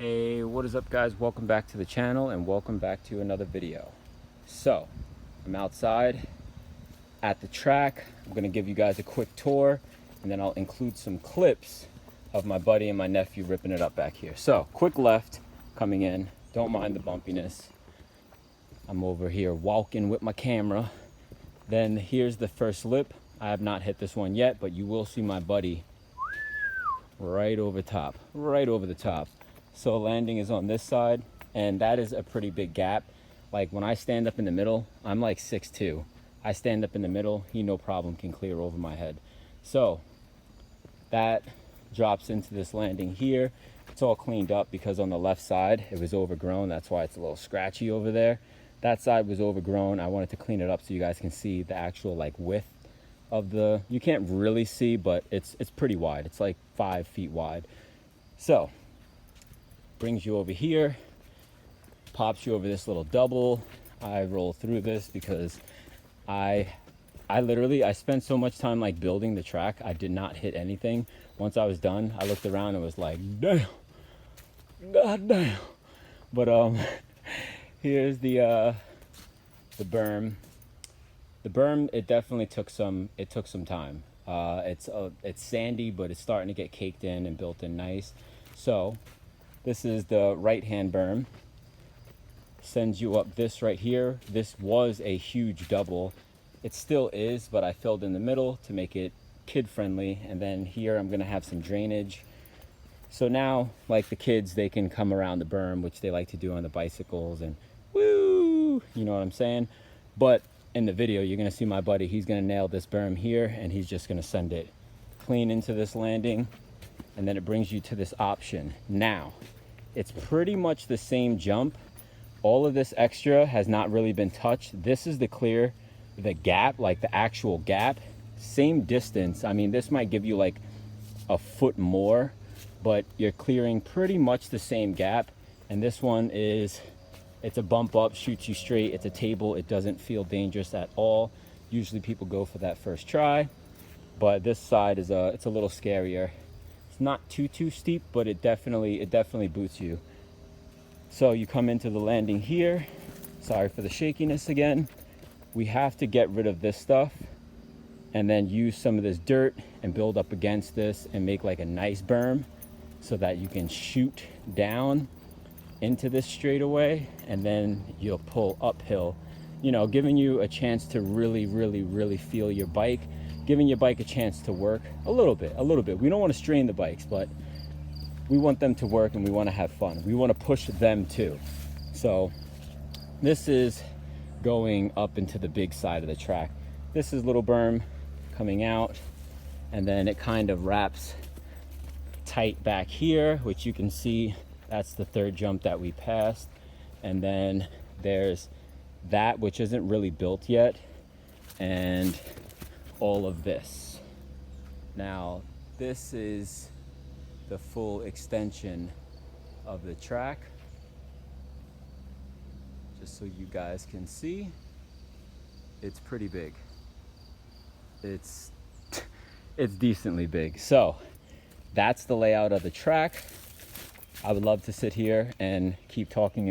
Hey, what is up guys? Welcome back to the channel and welcome back to another video. So, I'm outside at the track. I'm gonna give you guys a quick tour and then I'll include some clips of my buddy and my nephew ripping it up back here. So, quick left coming in. Don't mind the bumpiness. I'm over here walking with my camera. Then here's the first lip. I have not hit this one yet, but you will see my buddy right over the top. So landing is on this side, and that is a pretty big gap. Like when I stand up in the middle, I'm like 6'2". I stand up in the middle, he no problem can clear over my head. So that drops into this landing here. It's all cleaned up because on the left side it was overgrown. That's why it's a little scratchy over there. That side was overgrown. I wanted to clean it up so you guys can see the actual like width of the, you can't really see, but it's pretty wide. It's like 5 feet wide. So brings you over here, pops you over this little double. I roll through this because I literally spent so much time like building the track. I did not hit anything. Once I was done, I looked around and was like, damn, god damn. But here's the berm. The berm, it definitely took some time. It's sandy, but it's starting to get caked in and built in nice. So this is the right hand berm. Sends you up this right here. This was a huge double. It still is, but I filled in the middle to make it kid friendly. And then here I'm gonna have some drainage. So now, like the kids, they can come around the berm, which they like to do on the bicycles and woo, you know what I'm saying? But in the video, you're gonna see my buddy, he's gonna nail this berm here and he's just gonna send it clean into this landing. And then it brings you to this option. Now, it's pretty much the same jump. All of this extra has not really been touched. This is the gap, like the actual gap, same distance. I mean, this might give you like a foot more, but you're clearing pretty much the same gap. And this one is, it's a bump up, shoots you straight. It's a table. It doesn't feel dangerous at all. Usually people go for that first try, but this side is it's a little scarier. It's not too steep, but it definitely boots you. So you come into the landing here. Sorry for the shakiness again. We have to get rid of this stuff and then use some of this dirt and build up against this and make like a nice berm so that you can shoot down into this straightaway, and then you'll pull uphill, you know, giving you a chance to really feel your bike, giving your bike a chance to work a little bit. We don't want to strain the bikes, but we want them to work and we want to have fun. We want to push them too. So this is going up into the big side of the track. This is little berm coming out, and then it kind of wraps tight back here, which you can see that's the third jump that we passed. And then there's that, which isn't really built yet, and all of this. Now this is the full extension of the track, just so you guys can see. It's pretty big. It's decently big. So that's the layout of the track. I would love to sit here and keep talking,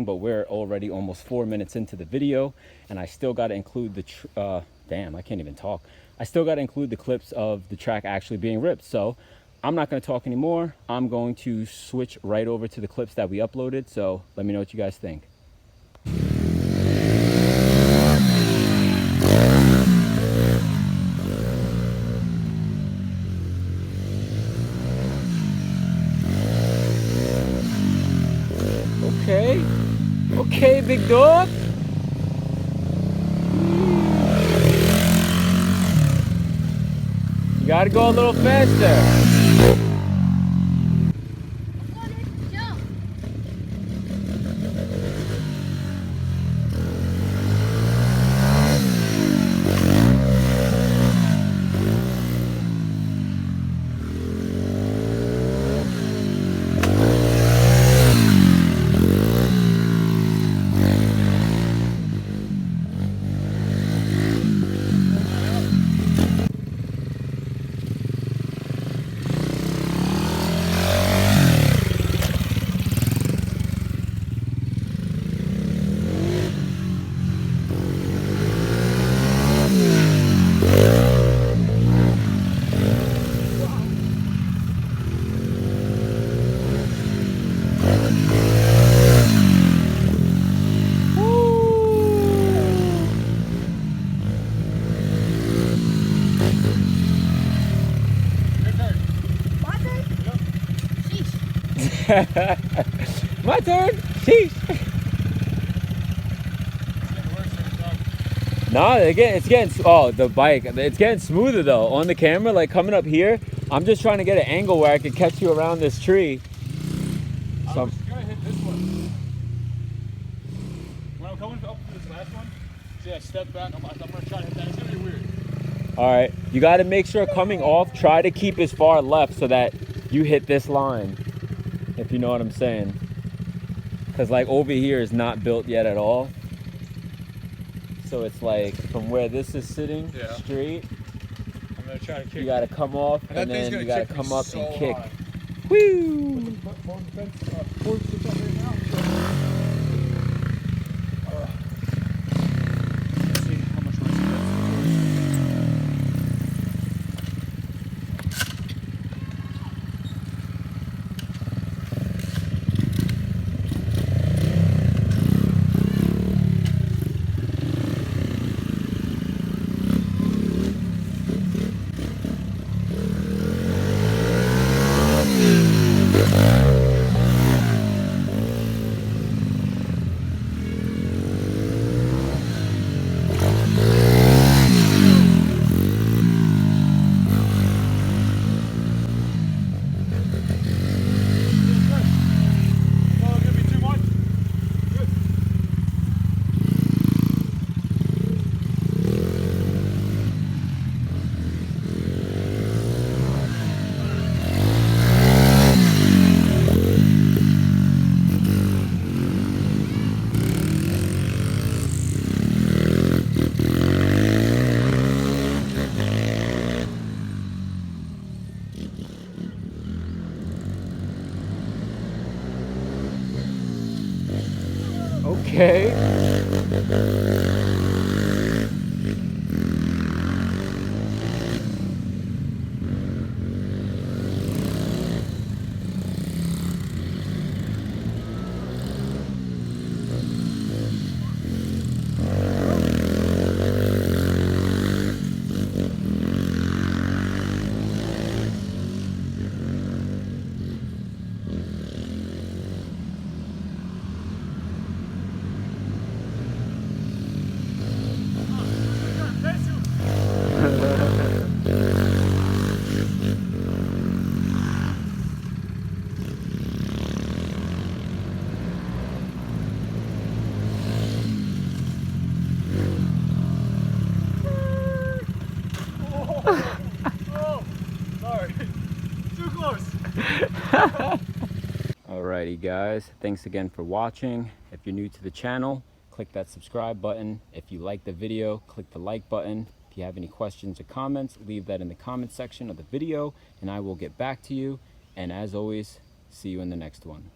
but we're already almost 4 minutes into the video, and I still got to include the damn, I can't even talk. I still got to include the clips of the track actually being ripped. So I'm not going to talk anymore. I'm going to switch right over to the clips that we uploaded. So let me know what you guys think. Okay, big dog. You gotta go a little faster. My turn. Sheesh. No, it's getting, oh, the bike, it's getting smoother though. On the camera, like coming up here, I'm just trying to get an angle where I can catch you around this tree. So I was gonna hit this one. When I'm coming up to this last one, see I step back, I'm gonna try to hit that. It's gonna be weird. All right, you got to make sure coming off, try to keep as far left so that you hit this line, if you know what I'm saying. Because like over here is not built yet at all. So it's like from where this is sitting straight, I'm gonna try to kick. you got to come off and then you got to come up so and kick. high. Woo! Okay. Oh, sorry. Too close. Alrighty guys, thanks again for watching. If you're new to the channel, click that subscribe button. If you like the video, click the like button. If you have any questions or comments, leave that in the comment section of the video and I will get back to you. And as always, see you in the next one.